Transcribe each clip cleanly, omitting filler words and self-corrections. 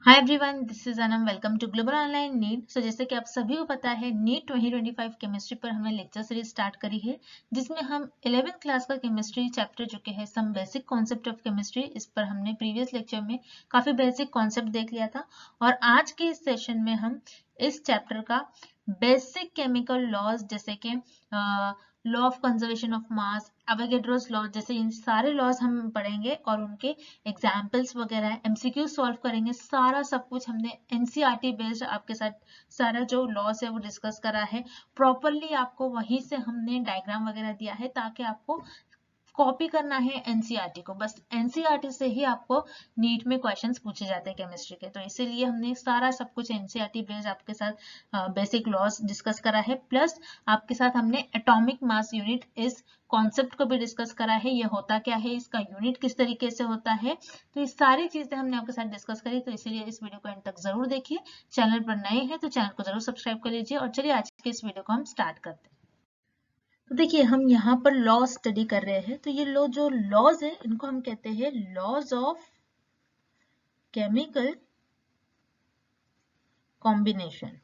Hi everyone, this is Anam. Welcome to global online NEET. जैसे कि आप सभी को पता है, नीट 2025 केमिस्ट्री पर हमने लेक्चर सीरीज स्टार्ट करी है, जिसमें हम 11th क्लास का केमिस्ट्री चैप्टर जो कि है some basic concept of chemistry, इस पर हमने प्रीवियस लेक्चर में काफी बेसिक कॉन्सेप्ट देख लिया था। और आज के इस सेशन में हम इस चैप्टर का बेसिक केमिकल लॉज, जैसे कि law of conservation of mass, Avogadro's law, जैसे इन सारे लॉज हम पढ़ेंगे और उनके एग्जाम्पल्स वगैरह, एमसीक्यू सॉल्व करेंगे। सारा सब कुछ हमने एनसीईआरटी बेस्ड आपके साथ सारा जो लॉस है वो डिस्कस करा है प्रॉपरली। आपको वहीं से हमने डायग्राम वगैरह दिया है ताकि आपको कॉपी करना है एनसीईआरटी को। बस एनसीईआरटी से ही आपको नीट में क्वेश्चंस पूछे जाते हैं केमिस्ट्री के, तो इसीलिए हमने सारा सब कुछ एनसीईआरटी बेस्ड आपके साथ बेसिक लॉज डिस्कस करा है। प्लस आपके साथ हमने एटॉमिक मास यूनिट इस कॉन्सेप्ट को भी डिस्कस करा है, ये होता क्या है, इसका यूनिट किस तरीके से होता है। तो ये सारी चीजें हमने आपके साथ डिस्कस करी, तो इसीलिए इस वीडियो को एंड तक जरूर देखिए। चैनल पर नए हैं तो चैनल को जरूर सब्सक्राइब कर लीजिए। और चलिए आज के इस वीडियो को हम स्टार्ट करते हैं। तो देखिए, हम यहाँ पर लॉ स्टडी कर रहे हैं, तो ये लॉ जो लॉज है इनको हम कहते हैं लॉज ऑफ केमिकल कॉम्बिनेशन।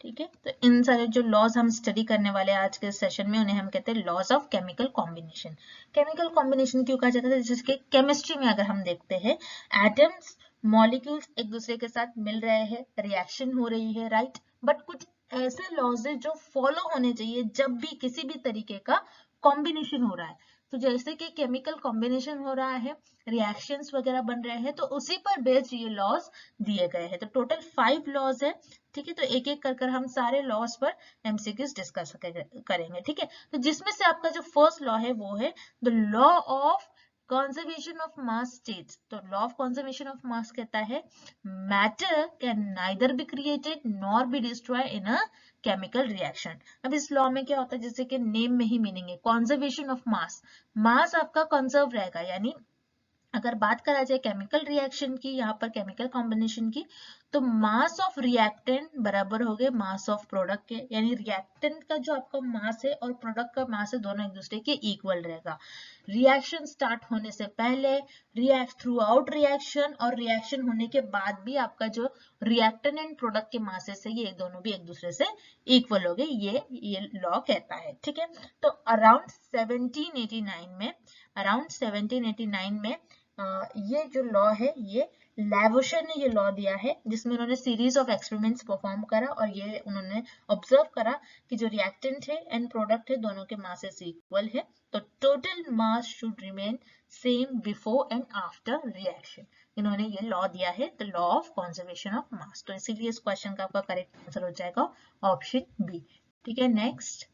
ठीक है, तो इन सारे जो लॉज हम स्टडी करने वाले हैं आज के सेशन में, उन्हें हम कहते हैं laws of chemical combination. Chemical combination क्यों कहा जाता है? जैसे कि केमिस्ट्री में अगर हम देखते हैं, एटम्स मॉलिक्यूल्स एक दूसरे के साथ मिल रहे हैं, रिएक्शन हो रही है, राइट। बट कुछ ऐसे लॉज है जो फॉलो होने चाहिए जब भी किसी भी तरीके का कॉम्बिनेशन हो रहा है। तो जैसे कि केमिकल कॉम्बिनेशन हो रहा है, रिएक्शंस वगैरह बन रहे हैं, तो उसी पर बेस्ड ये लॉज दिए गए हैं। तो टोटल 5 लॉज है। ठीक है, तो एक एक कर हम सारे लॉज पर एमसीक्यूज डिस्कस करेंगे। ठीक है, तो जिसमें से आपका जो फर्स्ट लॉ है वो है the law of conservation of mass states. तो law of conservation of mass कहता है matter can neither be created nor be destroy in a chemical reaction. अब इस लॉ में क्या होता है, जैसे कि नेम में ही मीनिंग है, कंजर्वेशन ऑफ मास। मास आपका कंजर्व रहेगा, यानी अगर बात करा जाए केमिकल रिएक्शन की, यहाँ पर केमिकल कॉम्बिनेशन की, तो मास ऑफ रिएक्टेंट बराबर हो गए मास ऑफ प्रोडक्ट के, यानी रिएक्टेंट का जो आपका मास है और प्रोडक्ट का मास है दोनों एक दूसरे के इक्वल रहेगा। रिएक्शन स्टार्ट होने से पहले, रिएक्ट थ्रू आउट रिएक्शन और रिएक्शन होने के बाद भी आपका जो रिएक्टेंट एंड प्रोडक्ट के मासेस है ये दोनों भी एक दूसरे से इक्वल हो गए, ये लॉ कहता है। ठीक है, तो अराउंड 1789 में ये जो लॉ है, ये लैवोशियर ने ये लॉ दिया है, जिसमें उन्होंने सीरीज ऑफ एक्सपेरिमेंट्स परफॉर्म करा और ये उन्होंने ऑब्जर्व करा कि जो रिएक्टेंट है एंड प्रोडक्ट है दोनों के मासेस इक्वल है, तो total mass should remain same before and after reaction. इन्होंने ये लॉ दिया है, the law of conservation of मास। तो इसीलिए इस क्वेश्चन का आपका करेक्ट आंसर हो जाएगा ऑप्शन बी। ठीक है, नेक्स्ट।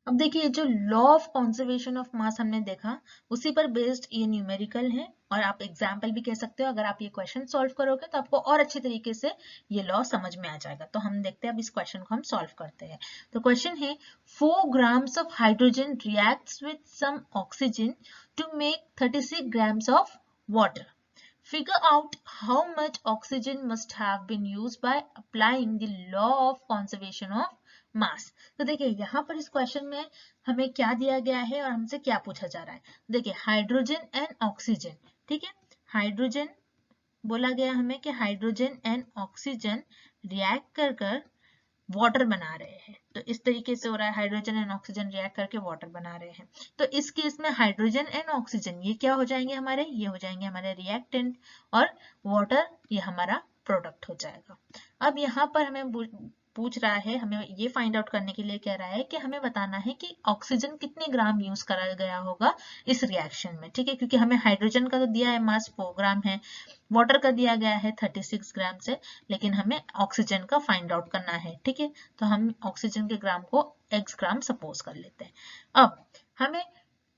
अब देखिए, जो लॉ ऑफ कंजर्वेशन ऑफ मास हमने देखा, उसी पर बेस्ड ये न्यूमेरिकल है, और आप एग्जाम्पल भी कह सकते हो। अगर आप ये क्वेश्चन सॉल्व करोगे तो आपको और अच्छे तरीके से ये लॉ समझ में आ जाएगा। तो हम देखते हैं, अब इस क्वेश्चन को हम सॉल्व करते हैं। तो क्वेश्चन है 4 grams of hydrogen reacts with some oxygen to make 36 grams of water. Figure out how much oxygen must have been used by applying the law of conservation of mass। तो देखिए, यहाँ पर इस question में हमें क्या दिया गया है और हमसे क्या पूछा जा रहा है। देखिए, हाइड्रोजन एंड ऑक्सीजन। ठीक है, हाइड्रोजन बोला गया हमें कि हाइड्रोजन एंड ऑक्सीजन रिएक्ट कर वाटर बना रहे हैं। तो इस तरीके से हो रहा है, हाइड्रोजन एंड ऑक्सीजन रिएक्ट करके वाटर बना रहे हैं। तो इस केस में हाइड्रोजन एंड ऑक्सीजन ये क्या हो जाएंगे हमारे, ये हो जाएंगे हमारे रिएक्टेंट, और वाटर ये हमारा प्रोडक्ट हो जाएगा। अब यहाँ पर हमें पूछ रहा है, हमें ये फाइंड आउट करने के लिए कह रहा है कि हमें बताना है कि ऑक्सीजन कितने ग्राम यूज करा गया होगा इस रिएक्शन में। ठीक है, क्योंकि हमें हाइड्रोजन का तो दिया है मास 4 ग्राम है, वाटर का दिया गया है 36 ग्राम से, लेकिन हमें ऑक्सीजन का फाइंड आउट करना है। ठीक है, तो हम ऑक्सीजन के ग्राम को x ग्राम सपोज कर लेते हैं। अब हमें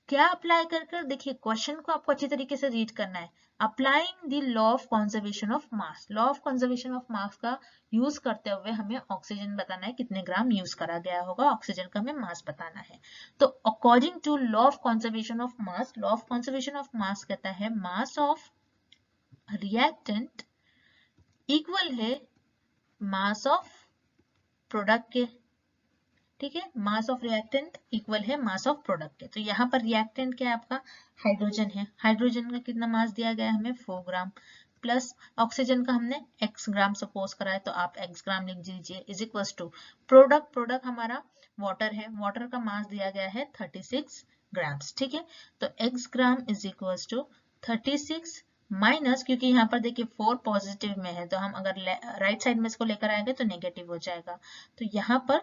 क्या अप्लाई कर देखिए, क्वेश्चन को आपको अच्छी तरीके से रीड करना है। Applying the law of conservation of mass, law of conservation of मास का यूज करते हुए हमें ऑक्सीजन बताना है कितने ग्राम यूज करा गया होगा, ऑक्सीजन का हमें मास बताना है। तो according to law of conservation of mass, law of conservation of mass कहता है मास ऑफ रिएक्टेंट इक्वल है मास ऑफ प्रोडक्ट के। ठीक है, मास ऑफ रिएक्टेंट इक्वल है मास ऑफ प्रोडक्ट के। तो यहाँ पर रिएक्टेंट क्या है आपका, हाइड्रोजन है। हाइड्रोजन का कितना मास दिया गया है हमें, 4 ग्राम, प्लस ऑक्सीजन का हमने x ग्राम सपोज करा है, तो आप x ग्राम लिख दीजिए इज इक्वल्स टू प्रोडक्ट हमारा वाटर है, वाटर का मास दिया गया है 36 ग्राम्स, ठीक है। तो x gram is equals to 36 minus, क्योंकि यहाँ पर देखिए 4 पॉजिटिव में है, तो हम अगर राइट साइड में इसको लेकर आएंगे तो नेगेटिव हो जाएगा। तो यहाँ पर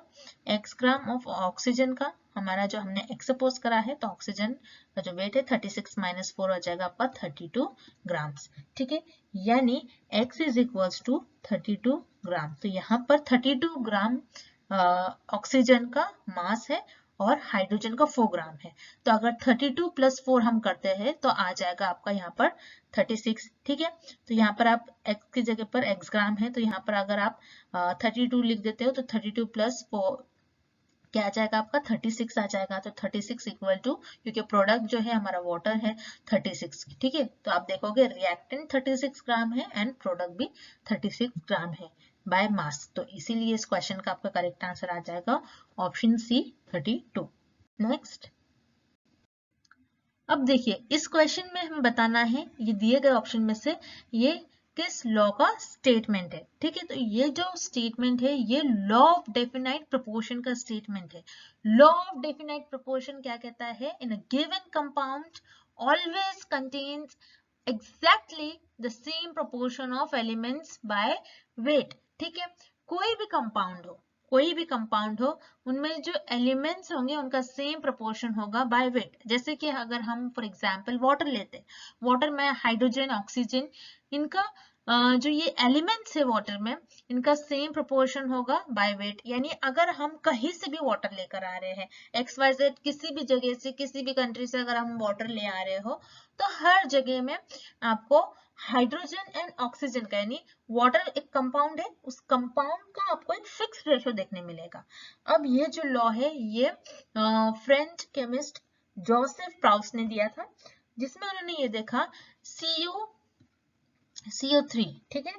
x ग्राम ऑफ ऑक्सीजन का हमारा जो हमने x सपोज करा है, तो ऑक्सीजन का जो वेट है 36 माइनस 4 हो जाएगा आपका 32 ग्राम्स, ठीक है। यानी x इज इक्वल्स टू 32 ग्राम। तो यहाँ पर 32 ग्राम ऑक्सीजन का मास है और हाइड्रोजन का 4 ग्राम है। तो अगर 32 प्लस 4 हम करते हैं तो आ जाएगा आपका यहाँ पर 36, ठीक है। तो यहाँ पर आप x की जगह पर x ग्राम है, तो यहाँ पर अगर आप 32 लिख देते हो तो 32 प्लस 4 क्या आ जाएगा आपका 36 आ जाएगा। तो 36 इक्वल टू, क्योंकि प्रोडक्ट जो है हमारा वाटर है 36, ठीक है। तो आप देखोगे रिएक्टेंट 36 ग्राम है एंड प्रोडक्ट भी 36 ग्राम है बाय मास। तो इसीलिए इस क्वेश्चन का आपका करेक्ट आंसर आ जाएगा ऑप्शन सी 32। नेक्स्ट, अब देखिए इस क्वेश्चन में हमें बताना है ये दिए गए ऑप्शन में से ये किस लॉ का स्टेटमेंट है, ठीक है। तो ये जो स्टेटमेंट है ये लॉ ऑफ डेफिनाइट प्रोपोर्शन का स्टेटमेंट है। लॉ ऑफ डेफिनाइट प्रोपोर्शन क्या कहता है, in a given compound always contains exactly the same proportion of elements by weight, ठीक है। कोई भी कंपाउंड हो उनमें जो एलिमेंट्स होंगे उनका सेम प्रोपोर्शन होगा बाय वेट। जैसे कि अगर हम फॉर एग्जांपल वाटर लेते हैं, वाटर में हाइड्रोजन ऑक्सीजन इनका जो ये एलिमेंट्स है वाटर में इनका सेम प्रोपोर्शन होगा बाय वेट। यानी अगर हम कहीं से भी वाटर लेकर आ रहे हैं XYZ किसी भी जगह से, किसी भी कंट्री से अगर हम वाटर ले आ रहे हो, तो हर जगह में आपको हाइड्रोजन एंड ऑक्सीजन का, यानी वाटर एक कंपाउंड है, उस कंपाउंड का आपको एक फिक्स रेशो देखने मिलेगा। अब ये जो लॉ है ये फ्रेंच केमिस्ट जोसेफ प्राउस ने दिया था, जिसमें उन्होंने ये देखा CO3, ठीक है,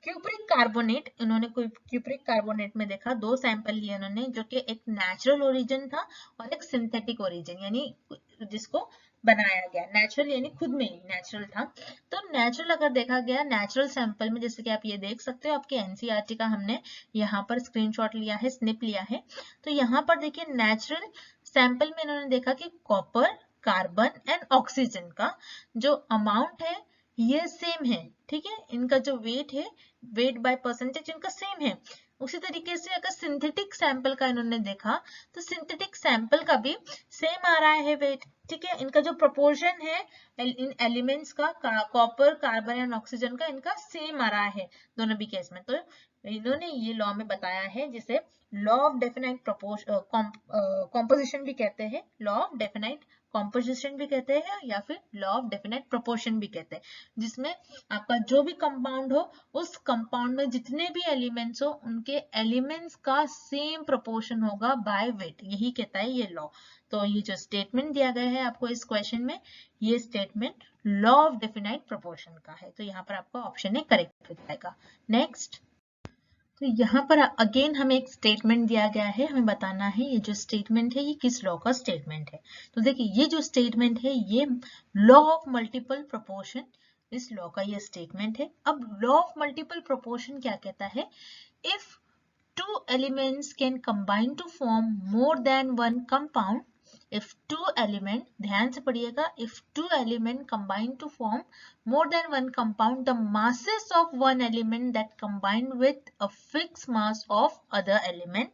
क्यूप्रिक कार्बोनेट, उन्होंने क्यूप्रिक कार्बोनेट में देखा 2 सैंपल लिए उन्होंने, जो कि एक नेचुरल ओरिजिन था और एक सिंथेटिक ओरिजिन, यानी जिसको बनाया गया, नेचुरल यानी खुद में ही नेचुरल था। तो नेचुरल अगर देखा गया, नेचुरल सैंपल में जैसे कि आप ये देख सकते हो आपके एनसीईआरटी का हमने यहाँ पर स्क्रीनशॉट लिया है, स्निप लिया है। तो यहाँ पर देखिए नेचुरल सैंपल में इन्होंने देखा कि कॉपर, कार्बन एंड ऑक्सीजन का जो अमाउंट है ये सेम है, ठीक है। इनका जो वेट है, वेट बाय परसेंटेज इनका सेम है। उसी तरीके से अगर सिंथेटिक सैंपल का इन्होंने देखा तो सिंथेटिक सैंपल का भी सेम आ रहा है वेट, ठीक है। इनका जो प्रोपोर्शन है इन एलिमेंट्स का, कॉपर, कार्बन एंड ऑक्सीजन का, इनका सेम आ रहा है दोनों भी केस में। तो इन्होंने ये लॉ में बताया है जिसे लॉ ऑफ डेफिनाइट कॉम्पोजिशन भी कहते हैं, लॉ ऑफ डेफिनाइट कॉम्पोजिशन भी कहते हैं, या फिर लॉ ऑफ डेफिनाइट प्रोपोर्शन भी कहते हैं, जिसमें आपका जो भी कंपाउंड हो उस कंपाउंड में जितने भी एलिमेंट्स हो उनके एलिमेंट्स का सेम प्रोपोर्शन होगा बाय वेट, यही कहता है ये लॉ। तो ये जो स्टेटमेंट दिया गया है आपको इस क्वेश्चन में, ये statement law of definite proportion का है। तो यहाँ पर आपका ऑप्शन ए करेक्ट हो जाएगा। नेक्स्ट, तो यहाँ पर अगेन हमें एक स्टेटमेंट दिया गया है, हमें बताना है ये जो स्टेटमेंट है ये किस लॉ का स्टेटमेंट है। तो देखिए ये जो स्टेटमेंट है ये लॉ ऑफ मल्टीपल प्रोपोर्शन, इस लॉ का ये स्टेटमेंट है। अब लॉ ऑफ मल्टीपल प्रोपोर्शन क्या कहता है, if two elements can combine to form more than one compound, if two element, ध्यान से पढ़िएगा, if two element combine to form more than one compound, the masses of one element that combine with a fixed mass of other element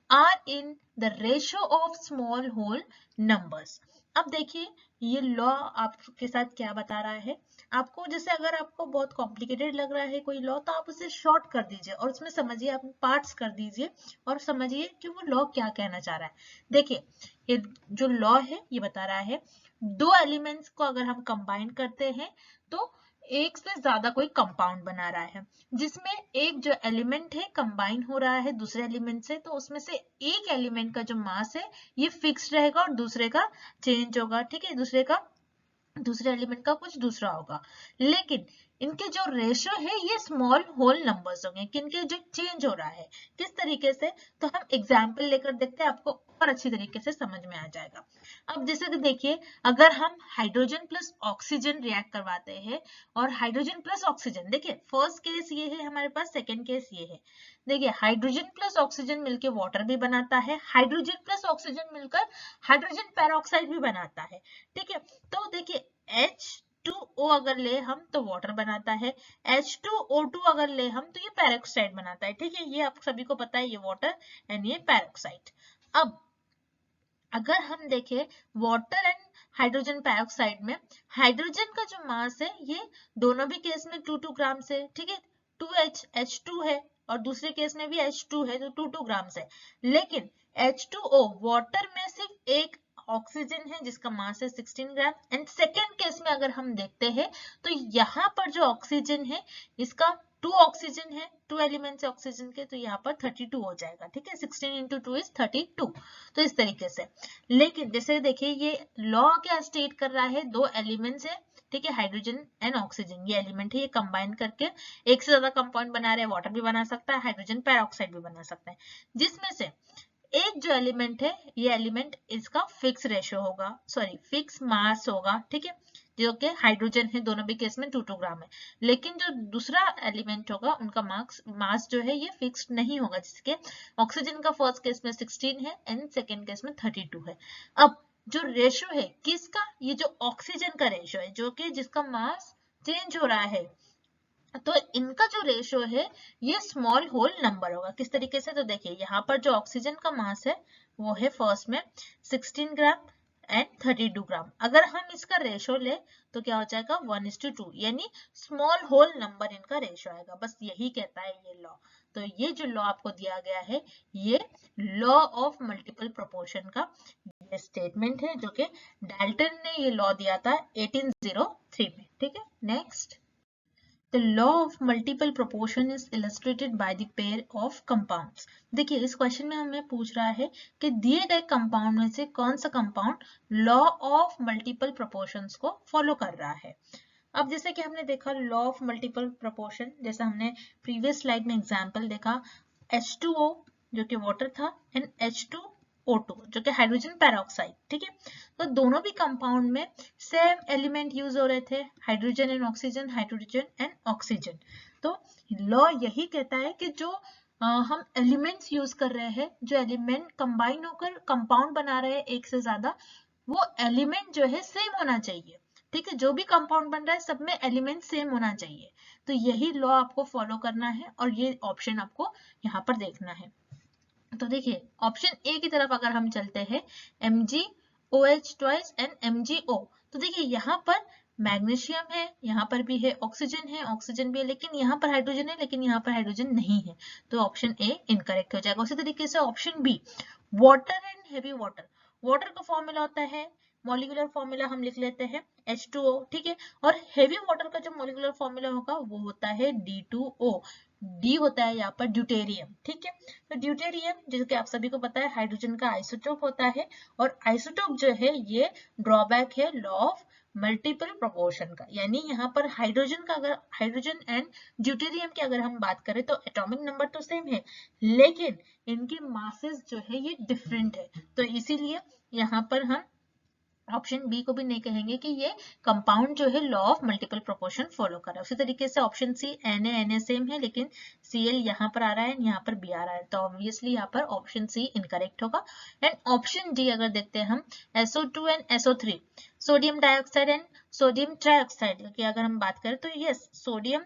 are in the ratio of small whole numbers। अब देखिए ये law आपके साथ क्या बता रहा है, आपको जैसे अगर आपको बहुत कॉम्प्लिकेटेड लग रहा है कोई लॉ तो आप उसे शॉर्ट कर दीजिए और उसमें समझिए, आप पार्ट्स कर दीजिए और समझिए कि वो लॉ क्या कहना चाह रहा है। देखिए ये जो लॉ है ये बता रहा है दो एलिमेंट्स को अगर हम कंबाइन करते हैं तो एक से ज्यादा कोई कंपाउंड बना रहा है, जिसमें एक जो एलिमेंट है कंबाइन हो रहा है दूसरे एलिमेंट से, तो उसमें से एक एलिमेंट का जो मास है ये फिक्स रहेगा और दूसरे का चेंज होगा, ठीक है, दूसरे एलिमेंट का कुछ दूसरा होगा। लेकिन इनके जो रेशियो है ये स्मॉल होल नंबर्स होंगे, किनके जो चेंज हो रहा है किस तरीके से, तो हम एग्जाम्पल लेकर देखते हैं, आपको और अच्छी तरीके से समझ में आ जाएगा। अब जैसे कि देखिए, अगर हम हाइड्रोजन प्लस ऑक्सीजन रिएक्ट करवाते हैं और हाइड्रोजन प्लस ऑक्सीजन, देखिए फर्स्ट केस ये है हमारे पास, सेकेंड केस ये है। देखिए हाइड्रोजन प्लस ऑक्सीजन मिलकर वाटर भी बनाता है, हाइड्रोजन प्लस ऑक्सीजन मिलकर हाइड्रोजन पेरोक्साइड भी बनाता है, ठीक है। तो देखिए H2O अगर ले हम तो वाटर बनाता है, H2O2 अगर ले हम तो ये पेरोक्साइड बनाता है, ठीक है। ये आप सभी को पता है, ये वाटर एंड ये पेरोक्साइड। अब अगर हम देखें वाटर एंड हाइड्रोजन पेरोक्साइड में, हाइड्रोजन का जो मास है ये दोनों भी केस में 2 ग्राम से, ठीक है। 2H2 है और दूसरे केस में भी H2 है तो 2 ग्राम है। लेकिन H2O वाटर में सिर्फ एक ऑक्सीजन है जिसका मास है 16 ग्राम। एंड सेकेंड केस में अगर हम देखते हैं तो यहाँ पर जो ऑक्सीजन है इसका 2 ऑक्सीजन है, 2 एलिमेंट्स है ऑक्सीजन के, तो यहाँ पर 32 हो जाएगा, ठीक है। 16 into 2 is 32। तो इस तरीके से, लेकिन जैसे देखिए ये लॉ क्या स्टेट कर रहा है, 2 एलिमेंट्स है, ठीक है, हाइड्रोजन एंड ऑक्सीजन ये एलिमेंट है, ये कंबाइन करके एक से ज्यादा कंपाउंड बना रहे हैं, वाटर भी बना सकता है, हाइड्रोजन पेरोक्साइड भी बना सकता है, जिसमें से एक जो एलिमेंट है ये एलिमेंट इसका फिक्स रेशियो होगा, सॉरी फिक्स मास होगा, ठीक है, जो कि हाइड्रोजन है, दोनों भी केस में 2 ग्राम है। लेकिन जो दूसरा एलिमेंट होगा उनका मास जो है ये फिक्स्ड नहीं होगा, जिसके ऑक्सीजन का फर्स्ट केस में 16 है एंड सेकेंड केस में 32 है। अब जो रेशियो है किसका, ये जो ऑक्सीजन का रेशियो है, जो कि जिसका मास चेंज हो रहा है, तो इनका जो रेशियो है ये स्मॉल होल नंबर होगा। किस तरीके से, तो देखिए यहाँ पर जो ऑक्सीजन का मास है वो है फर्स्ट में 16 ग्राम एंड 32 ग्राम। अगर हम इसका रेशियो ले तो क्या हो जाएगा 1:2, यानी स्मॉल होल नंबर इनका रेशियो आएगा। बस यही कहता है ये लॉ। तो ये जो लॉ आपको दिया गया है ये लॉ ऑफ मल्टीपल प्रोपोर्शन का ये स्टेटमेंट है, जो कि डाल्टन ने ये लॉ दिया था 1803 में, ठीक है। Next, The law of multiple proportion is illustrated by the pair of compounds। देखिए इस क्वेश्चन में हमें पूछ रहा है कि दिए गए कंपाउंड में से कौन सा compound law of multiple proportions को फॉलो कर रहा है। अब जैसे कि हमने देखा लॉ ऑफ मल्टीपल प्रोपोर्शन, जैसे हमने प्रीवियस स्लाइड में एग्जांपल देखा, H2O जो कि वाटर था एंड H2O2 जो कि हाइड्रोजन पेरोक्साइड, ठीक है। तो दोनों भी कंपाउंड में सेम एलिमेंट यूज हो रहे थे, hydrogen and oxygen, hydrogen and oxygen. तो लॉ यही कहता है कि जो हम एलिमेंट्स यूज कर रहे हैं, जो एलिमेंट कंबाइन होकर कंपाउंड बना रहे हैं एक से ज्यादा, वो एलिमेंट जो है सेम होना चाहिए, ठीक है। जो भी कंपाउंड बन रहा है सब में एलिमेंट सेम होना चाहिए। तो यही लॉ आपको फॉलो करना है और ये ऑप्शन आपको यहाँ पर देखना है। तो देखिए ऑप्शन ए की तरफ अगर हम चलते हैं, MgOH ट्वाइस एंड MgO, तो देखिए यहाँ पर मैग्नीशियम है, यहाँ पर भी है, ऑक्सीजन भी है, लेकिन यहाँ पर हाइड्रोजन है, लेकिन यहाँ पर हाइड्रोजन नहीं है, तो ऑप्शन ए इनकरेक्ट हो जाएगा। उसी तरीके से option B, water and heavy water, water का फॉर्मूला होता है, मॉलिक्यूलर फॉर्मूला हम लिख लेते हैं H2O, ठीक है। और हेवी वाटर का जो मॉलिक्यूलर फॉर्मूला होगा वो होता है D2O, डी होता है यहाँ पर ड्यूटेरियम, ठीक है। तो ड्यूटेरियम जैसे कि आप सभी को पता है हाइड्रोजन का आइसोटोप होता है, और आइसोटोप जो है ये ड्रॉबैक है लॉ ऑफ मल्टीपल प्रोपोर्शन का, यानी यहाँ पर हाइड्रोजन का, अगर हाइड्रोजन एंड ड्यूटेरियम की अगर हम बात करें तो एटॉमिक नंबर तो सेम है, लेकिन इनके मासेस जो है ये डिफरेंट है। तो इसीलिए यहाँ पर हम ऑप्शन बी को भी नहीं कहेंगे कि ये कंपाउंड जो है law of multiple proportion follow कर रहा है। उसी तरीके से ऑप्शन सी Na सेम है, लेकिन Cl यहाँ पर आ रहा है, यहाँ पर बी आ रहा है, तो ऑब्वियसली यहाँ पर ऑप्शन सी इनकरेक्ट होगा। एंड ऑप्शन डी अगर देखते हैं हम, SO2 and SO3, sodium dioxide and sodium trioxide की अगर हम बात करें तो यस सोडियम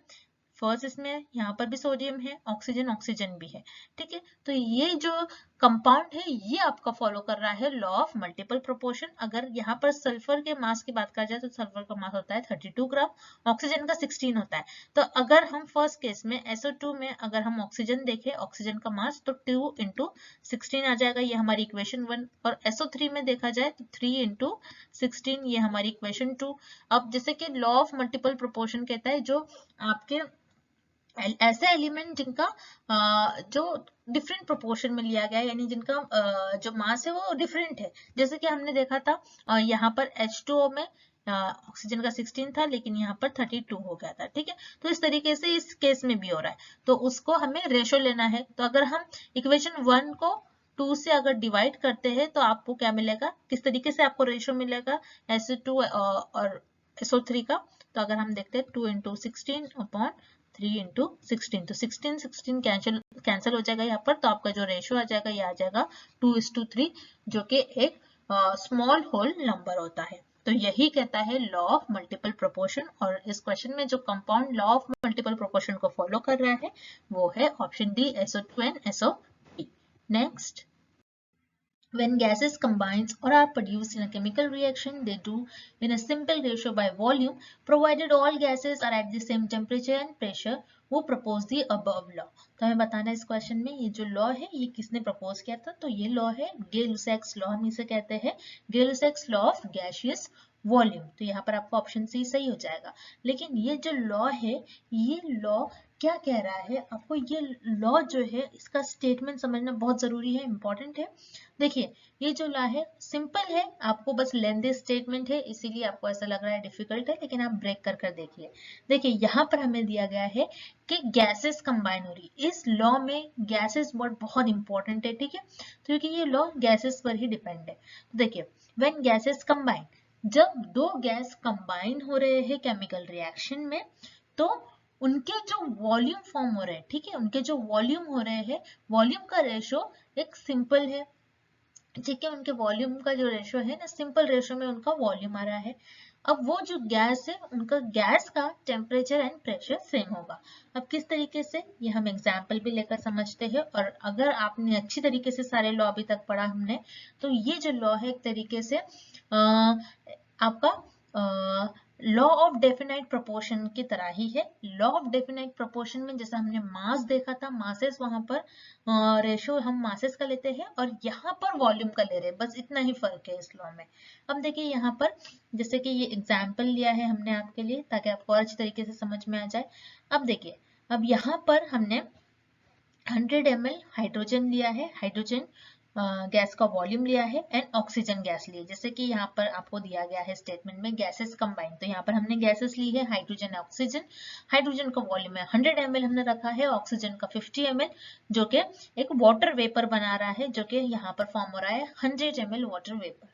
फर्स्ट, इसमें यहाँ पर भी सोडियम है, ऑक्सीजन भी है, ठीक है। तो ये जो कंपाउंड है ये आपका फॉलो कर रहा है लॉ ऑफ मल्टीपल प्रोपोर्शन। अगर यहाँ पर सल्फर के मास की बात करा जाए तो सल्फर का मास होता है 32 ग्राम, ऑक्सीजन का 16 होता है। तो अगर हम फर्स्ट केस में SO2 में अगर हम ऑक्सीजन देखें, ऑक्सीजन का मास तो 2 into 16 आ जाएगा, ये हमारी इक्वेशन 1। और SO3 में देखा जाए तो 3 into 16, ये हमारी इक्वेशन 2। अब जैसे कि लॉ ऑफ मल्टीपल प्रोपोर्शन कहता है जो आपके ऐसे एलिमेंट जिनका जो डिफरेंट प्रोपोर्शन में लिया गया है, यानी जिनका जो मास है वो डिफरेंट है। जैसे कि हमने देखा था यहाँ पर H2O में ऑक्सीजन का 16 था लेकिन यहाँ पर 32 हो गया था, ठीक है। तो इस तरीके से इस केस में भी हो रहा है, तो उसको हमें रेशो लेना है। तो अगर हम इक्वेशन 1 को 2 से अगर डिवाइड करते हैं तो आपको क्या मिलेगा, किस तरीके से आपको रेशो मिलेगा SO2 और SO3 का। तो अगर हम देखते हैं 2 × 16 अपॉन 3 × 16, तो 16 कैंसिल हो जाएगा यहाँ पर, तो आपका जो रेशो आ जाएगा ये आ जाएगा 2:3, जो कि एक स्मॉल होल नंबर होता है। तो यही कहता है लॉ ऑफ मल्टीपल प्रोपोर्शन, और इस क्वेश्चन में जो compound law of multiple proportion को फॉलो कर रहा है वो है option D, SO2 and SO3। Next, when gases combines or are produced in a chemical reaction, they do in a simple ratio by volume, provided all gases are at the same temperature and pressure who propose the above law। तो हमें बताना है इस question में ये जो law है ये किसने प्रपोज किया था, तो ये लॉ है गे-लुसैक्स लॉ, हम इसे कहते हैं Gay-Lussac's law of gaseous volume. तो यहाँ पर आपका ऑप्शन सी सही हो जाएगा। लेकिन ये जो लॉ है, ये लॉ क्या कह रहा है, आपको ये लॉ जो है इसका स्टेटमेंट समझना बहुत जरूरी है, इंपॉर्टेंट है। देखिए ये जो लॉ है सिंपल है, आपको बस लेंथी स्टेटमेंट है इसीलिए आपको ऐसा लग रहा है डिफिकल्ट है, लेकिन आप ब्रेक कर कर देखिए। देखिए यहाँ पर हमें दिया गया है कि गैसेस कंबाइन हो रही, इस लॉ में गैसेस वर्ड बहुत इंपॉर्टेंट है, ठीक है, क्योंकि ये लॉ गैसेस पर ही डिपेंड है। तो देखिए व्हेन गैसेस कंबाइन, जब दो गैस कंबाइन हो रहे हैं केमिकल रिएक्शन में, तो उनके जो वॉल्यूम फॉर्म हो रहे हैं, ठीक है, उनके जो वॉल्यूम हो रहे हैं, वॉल्यूम का रेशो एक सिंपल है, ठीक है, उनके वॉल्यूम का जो रेशो है ना, सिंपल रेशो में उनका वॉल्यूम आ रहा है। अब वो जो गैस है उनका गैस का टेम्परेचर एंड प्रेशर सेम होगा। अब किस तरीके से, ये हम एग्जांपल भी लेकर समझते हैं, और अगर आपने अच्छी तरीके से सारे लॉ अभी तक पढ़ा हमने, तो ये जो लॉ है एक तरीके से आपका लॉ ऑफ डेफिनाइट प्रोपोर्शन की तरह ही है। लॉ ऑफ डेफिनाइट प्रोपोर्शन में जैसा हमने मास देखा था, मासेस वहां पर रेशो हम मासेस का लेते हैं और यहाँ पर वॉल्यूम का ले रहे हैं, बस इतना ही फर्क है इस लॉ में। अब देखिए यहाँ पर जैसे कि ये एग्जाम्पल लिया है हमने आपके लिए ताकि आपको और अच्छी तरीके से समझ में आ जाए। अब देखिए, अब यहाँ पर हमने 100 ml हाइड्रोजन लिया है, हाइड्रोजन गैस का वॉल्यूम लिया है, एंड ऑक्सीजन गैस ली है। जैसे कि यहाँ पर आपको दिया गया है स्टेटमेंट में गैसेस कंबाइन, तो यहाँ पर हमने गैसेस ली है हाइड्रोजन ऑक्सीजन। हाइड्रोजन का वॉल्यूम है 100 ml हमने रखा है, ऑक्सीजन का 50 ml, जो कि एक वाटर वेपर बना रहा है, जो कि यहाँ पर फॉर्म हो रहा है 100 ml वाटर वेपर।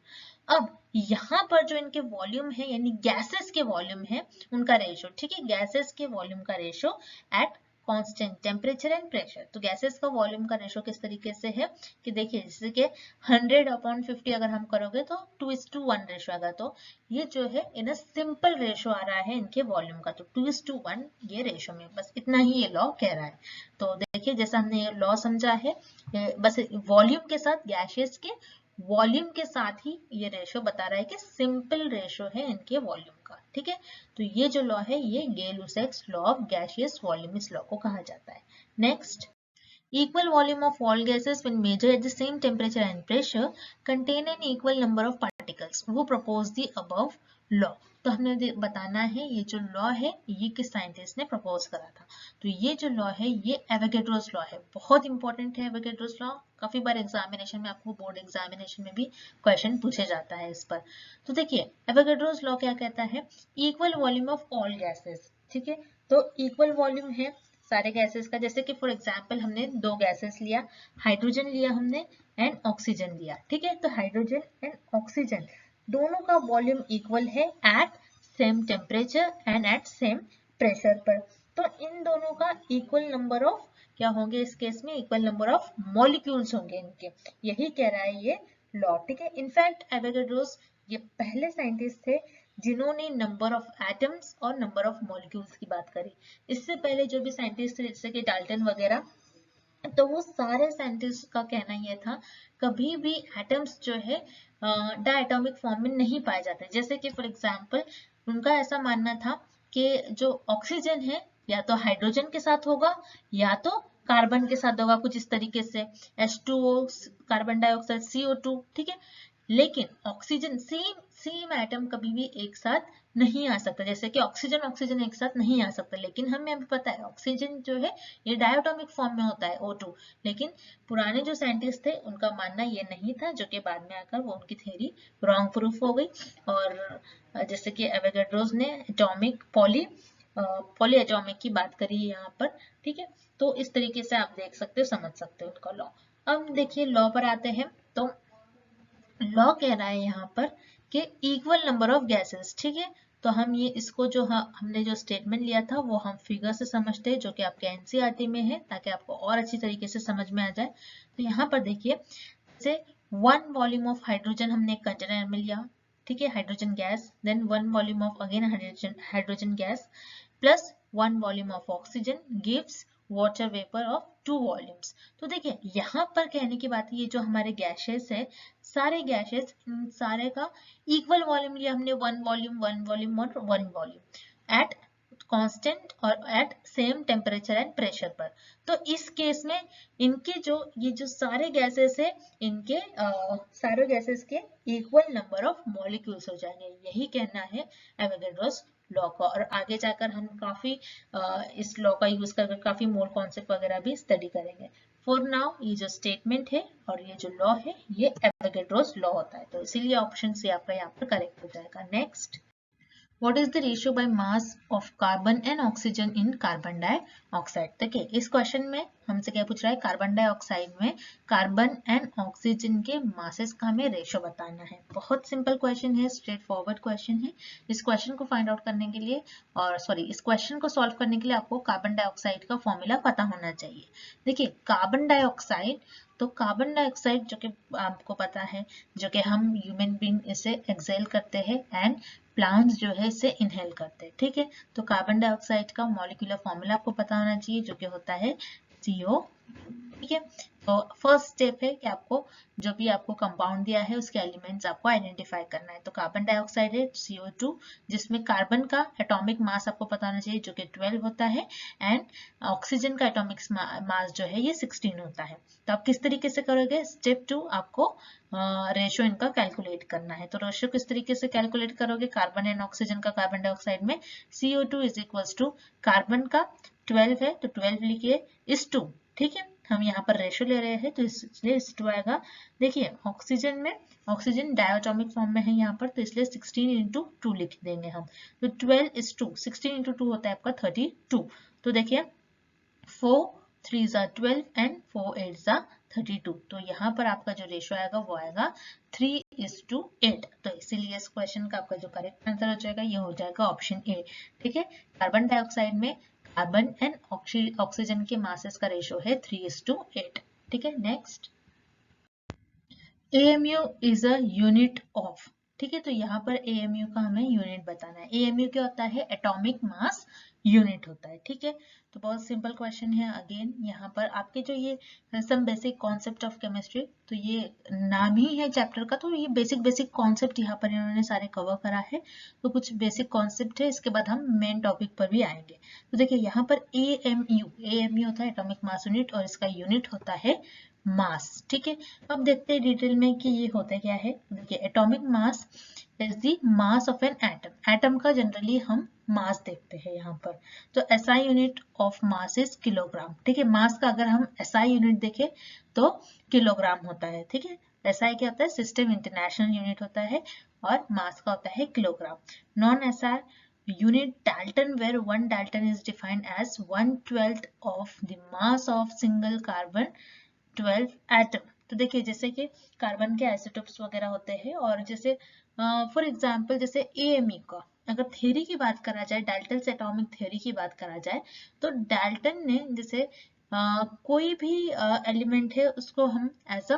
अब यहाँ पर जो इनके वॉल्यूम है यानी गैसेस के वॉल्यूम है उनका रेशो, ठीक है, गैसेस के वॉल्यूम का ratio at constant temperature and pressure. तो गैसेस का वॉल्यूम का रेशो किस तरीके से है कि देखिए जैसे कि 100/50 अगर हम करोगे तो 2:1 रेशो आएगा। तो ये जो है इन सिंपल रेशो आ रहा है इनके वॉल्यूम का, तो 2:1 ये रेशो में, बस इतना ही ये लॉ कह रहा है। तो देखिए जैसा हमने ये लॉ समझा है, बस वॉल्यूम के साथ गैसेस के वॉल्यूम के साथ ही ये रेशो बता रहा है कि सिंपल रेशो है इनके वॉल्यूम का, ठीक है। तो ये जो लॉ है ये Gay-Lussac's law of gaseous volume, इस लॉ को कहा जाता है। Next, equal volume of all gases when measured at the same temperature and pressure contain an equal number of particles who propose the above law। तो हमने बताना है ये जो लॉ है ये किस साइंटिस्ट ने प्रपोज करा था। तो ये जो लॉ है ये एवोगैड्रोस लॉ है, बहुत इंपॉर्टेंट है एवोगैड्रोस लॉ, काफी बार एग्जामिनेशन में आपको बोर्ड एग्जामिनेशन में भी क्वेश्चन पूछे जाता है इस पर। तो देखिए एवोगैड्रोस लॉ क्या कहता है, equal volume of all gases, ठीक है, तो इक्वल वॉल्यूम है सारे गैसेस का। जैसे कि फॉर एग्जांपल हमने दो गैसेस लिया, हाइड्रोजन लिया हमने एंड ऑक्सीजन लिया, ठीक है, तो हाइड्रोजन एंड ऑक्सीजन दोनों का वॉल्यूम इक्वल है at same temperature and at same pressure पर। तो इन दोनों का इक्वल नंबर ऑफ क्या होंगे, इस केस में इक्वल नंबर ऑफ मॉलिक्यूल्स होंगे इनके, यही कह रहा है ये लॉ, ठीक है। इनफैक्ट एवोगैड्रोस ये पहले साइंटिस्ट थे जिन्होंने नंबर ऑफ एटम्स और नंबर ऑफ मॉलिक्यूल्स की बात करी। इससे पहले जो भी साइंटिस्ट थे जैसे कि डाल्टन वगैरह, तो वो सारे साइंटिस्ट का कहना ये था कभी भी एटम्स जो है डायटोमिक फॉर्म में नहीं पाए जाते। जैसे कि फॉर एग्जांपल उनका ऐसा मानना था कि जो ऑक्सीजन है या तो हाइड्रोजन के साथ होगा या तो कार्बन के साथ होगा, कुछ इस तरीके से H2O कार्बन डाइऑक्साइड CO2, ठीक है। लेकिन ऑक्सीजन सेम एटम कभी भी एक साथ नहीं आ सकता, जैसे कि ऑक्सीजन ऑक्सीजन एक साथ नहीं आ सकता, लेकिन हमें अभी पता है ऑक्सीजन जो है ये डायटोमिक फॉर्म में होता है O2। लेकिन पुराने जो साइंटिस्ट थे उनका मानना ये नहीं था, जो कि बाद में आकर वो उनकी थ्योरी रॉन्ग प्रूफ हो गई। और जैसे कि एवोगाड्रोस ने एटॉमिक पॉली एटॉमिक की बात करी है यहाँ पर, ठीक है। तो इस तरीके से आप देख सकते हो, समझ सकते हो उनका लॉ। अब देखिए लॉ पर आते हैं, तो लॉ कह रहा है यहाँ पर कि इक्वल नंबर ऑफ गैसेस, ठीक है। तो हम ये इसको जो हमने जो स्टेटमेंट लिया था वो हम फिगर से समझते हैं, जो कि आपके एनसीईआरटी में है, ताकि आपको और अच्छी तरीके से समझ में आ जाए। तो यहाँ पर देखिए, जैसे 1 वॉल्यूम ऑफ हाइड्रोजन हमने एक कंटेनर में लिया, ठीक है, hydrogen gas, then 1 volume of again hydrogen gas plus 1 volume of oxygen gives water vapour of 2 volumes. तो देखिए यहाँ पर कहने की बात है, ये जो हमारे गैसेस है, सारे गैसेस, इन सारे का इक्वल वॉल्यूम लिया हमने, 1 वॉल्यूम 1 वॉल्यूम और 1 वॉल्यूम एट कांस्टेंट और at same temperature and pressure पर। तो इस केस में इनके जो ये जो सारे गैसेस है, इनके सारे गैसेस के इक्वल नंबर ऑफ मॉलिक्यूल्स हो जाएंगे, यही कहना है एवोगाड्रोस लॉ का। और आगे जाकर हम काफी इस लॉ का यूज करके काफी मोर कॉन्सेप्ट वगैरह भी स्टडी करेंगे। फॉर नाउ ये जो स्टेटमेंट है और ये जो लॉ है ये एवोगाड्रोस लॉ होता है, तो इसीलिए ऑप्शन सी आपका यहाँ पर करेक्ट हो जाएगा। Next, What is the ratio by mass of carbon and oxygen in carbon dioxide? देखिए इस क्वेश्चन में हमसे क्या पूछ रहा है, कार्बन डाइऑक्साइड में कार्बन एंड ऑक्सीजन के मासेस का हमें रेशो बताना है। बहुत सिंपल क्वेश्चन है, स्ट्रेट फॉरवर्ड क्वेश्चन है। इस क्वेश्चन को फाइंड आउट करने के लिए, और सॉरी इस क्वेश्चन को सॉल्व करने के लिए आपको कार्बन डाइऑक्साइड का फॉर्मूला पता होना चाहिए। देखिए कार्बन डाइऑक्साइड, तो कार्बन डाइऑक्साइड जो कि आपको पता है, जो कि हम ह्यूमन बीइंग इसे एक्सेल करते हैं एंड प्लांट्स जो है इसे इनहेल करते हैं, ठीक है। तो कार्बन डाइऑक्साइड का मॉलिक्यूलर फॉर्मूला आपको पता होना चाहिए, जो कि होता है CO, ठीक है। तो फर्स्ट स्टेप है कि आपको जो भी आपको कंपाउंड दिया है उसके एलिमेंट्स आपको आइडेंटिफाई करना है। तो कार्बन डाइऑक्साइड है CO2, जिसमें कार्बन का एटॉमिक मास आपको पता होना चाहिए, जो कि 12 होता है, एंड ऑक्सीजन का एटॉमिक मास जो है ये 16 होता है। तो आप किस तरीके से करोगे, स्टेप 2 आपको रेशो इनका कैलकुलेट करना है। तो रेशो किस तरीके से कैलकुलेट करोगे, कार्बन एंड ऑक्सीजन का कार्बन डाइऑक्साइड में, CO2 is equals to carbon का 12 है तो 12 लिखिए इस 2, ठीक है। हम यहाँ पर रेशो ले रहे हैं तो इसलिए इस 2 आएगा। देखिए ऑक्सीजन में, ऑक्सीजन डायटोमिक फॉर्म में है यहाँ पर, तो इसलिए 16 इंटू 2 लिख देंगे हम। तो 12 इज 2, 16 इंटू 2 होता है आपका 32। तो देखिए 4 3s are 12 and 4 8s are 32। तो यहाँ पर आपका जो रेशो आएगा वो आएगा 3:8। तो इसीलिए इस क्वेश्चन का आपका जो करेक्ट आंसर हो जाएगा ये हो जाएगा ऑप्शन ए, ठीक है। कार्बन डाइऑक्साइड में कार्बन एंड ऑक्सीजन के मासेस का रेशो है 3:8, ठीक है। Next, AMU is a unit of, ठीक है। तो यहाँ पर AMU का हमें यूनिट बताना है। AMU क्या होता है, एटॉमिक मास यूनिट होता है, ठीक है। तो बहुत सिंपल क्वेश्चन है। अगेन यहाँ पर आपके जो ये some basic concept of chemistry, तो ये नाम ही है चैप्टर का, तो ये बेसिक कॉन्सेप्ट यहाँ पर इन्होंने सारे कवर करा है। तो कुछ बेसिक कॉन्सेप्ट है, इसके बाद हम मेन टॉपिक पर भी आएंगे। तो देखिए यहाँ पर AMU होता है एटॉमिक मास यूनिट, और इसका यूनिट होता है मास, ठीक है। अब देखते हैं डिटेल में कि ये होता क्या है। देखिए atomic mass is the mass of an atom. Atom का जनरली हम मास देखते हैं यहाँ पर। तो SI unit of mass is kilogram, ठीक है। मास का अगर हम SI यूनिट देखें तो किलोग्राम होता है, ठीक है। SI क्या होता है, सिस्टम इंटरनेशनल यूनिट होता है, और मास का होता है kilogram. Non SI unit Dalton, where 1 Dalton is defined as 1/12 of the mass of single carbon 12 atom. तो देखिए जैसे कि कार्बन के आइसोटोप्स वगैरह होते हैं, और जैसे फॉर एग्जांपल जैसे AMU का अगर थ्योरी की बात करा जाए, डाल्टन एटॉमिक थ्योरी की बात करा जाए, तो डाल्टन ने जैसे कोई भी एलिमेंट है उसको हम एज अ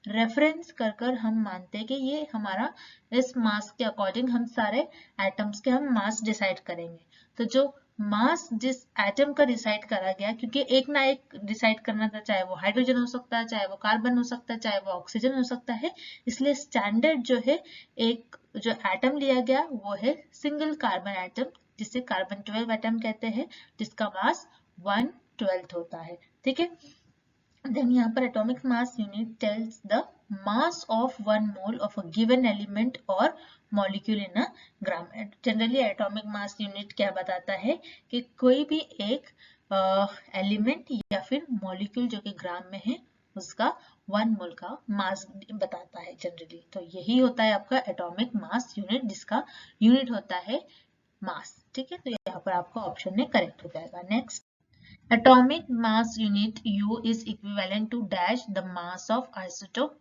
रेफरेंस कर कर हम मानते हैं कि ये हमारा इस मास के अकॉर्डिंग हम सारे एटम्स के हम मास डिसाइड करेंगे। तो जो मास जिस एटम का डिसाइड करा गया, क्योंकि एक ना एक डिसाइड करना था, चाहे वो हाइड्रोजन हो सकता है, चाहे वो कार्बन हो सकता है, चाहे वो ऑक्सीजन हो सकता है, इसलिए स्टैंडर्ड जो है एक जो एटम लिया गया वो है सिंगल कार्बन एटम, जिसे कार्बन 12 एटम कहते हैं, जिसका मास 1/12 होता है, ठीक है। देन यहाँ पर atomic mass unit tells the mass of one mole of a given element or molecule in a gram. Generally atomic mass unit क्या बताता है कि कोई भी एक एलिमेंट या फिर मॉलिक्यूल जो कि ग्राम में है उसका वन मोल का मास बताता है जनरली। तो यही होता है आपका एटॉमिक मास यूनिट, जिसका यूनिट होता है मास। ठीक है, तो यहाँ पर आपका ऑप्शन में करेक्ट हो जाएगा। Next, atomic mass unit U is equivalent to dash the mass of isotope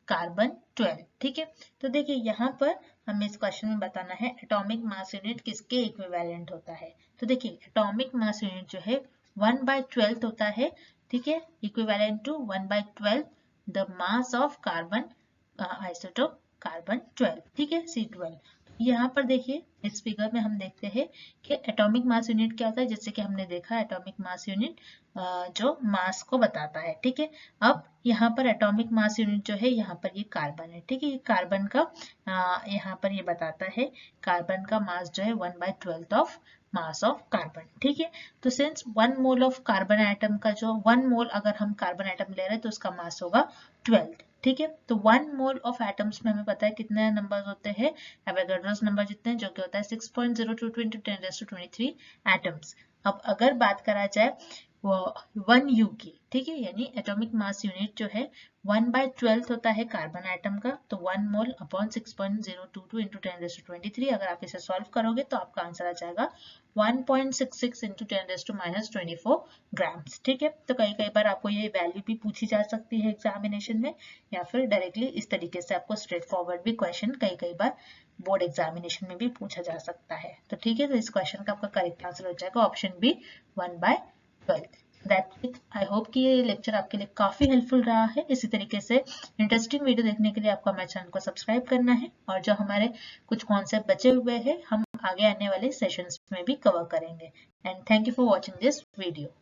carbon 12। ठीक है, तो देखिए यहाँ पर हमें इस क्वेश्चन में बताना है एटॉमिक मास यूनिट किसके इक्विवेलेंट होता है। तो देखिए एटॉमिक मास यूनिट जो है 1/12 होता है। ठीक है, equivalent to 1/12 the mass of carbon isotope carbon 12। ठीक है, C12। यहाँ पर देखिए इस फिगर में हम देखते हैं कि एटॉमिक मास यूनिट क्या होता है। जैसे कि हमने देखा एटॉमिक मास यूनिट जो मास को बताता है। ठीक है, अब यहाँ पर एटॉमिक मास यूनिट जो है यहाँ पर ये कार्बन है। ठीक है, ये कार्बन का यहाँ पर ये बताता है कार्बन का मास जो है 1/12 ऑफ मास ऑफ कार्बन। ठीक है, तो since 1 mole of carbon atom का जो 1 मोल अगर हम कार्बन एटम ले रहे हैं तो उसका मास होगा 12। ठीक है, तो 1 मोल ऑफ एटम्स में हमें पता है कितने नंबर होते हैं, एवोगाड्रोस नंबर जितने, जो कि होता है 6.022 × 10⁻23 एटम्स। अब अगर बात करा जाए वो 1 U की, ठीक है, यानी एटॉमिक मास यूनिट जो है 1/12 होता है कार्बन एटम का, तो 1 मोल अपॉन 6.022 × 10⁻23। अगर आप इसे सॉल्व करोगे तो आपका आंसर आ जाएगा 1.66 × 10⁻24 ग्राम्स। ठीक है, तो कई कई बार आपको ये वैल्यू भी पूछी जा सकती है एग्जामिनेशन में, या फिर डायरेक्टली इस तरीके से आपको स्ट्रेट फॉरवर्ड भी क्वेश्चन कई कई बार बोर्ड एग्जामिनेशन में भी पूछा जा सकता है। तो ठीक है, तो इस क्वेश्चन का आपका करेक्ट आंसर हो जाएगा option B 1/12। That's it. I hope कि ये लेक्चर आपके लिए काफी हेल्पफुल रहा है। इसी तरीके से इंटरेस्टिंग वीडियो देखने के लिए आपको हमारे चैनल को सब्सक्राइब करना है, और जो हमारे कुछ कॉन्सेप्ट बचे हुए हैं हम आगे आने वाले सेशंस में भी कवर करेंगे। And thank you for watching this video.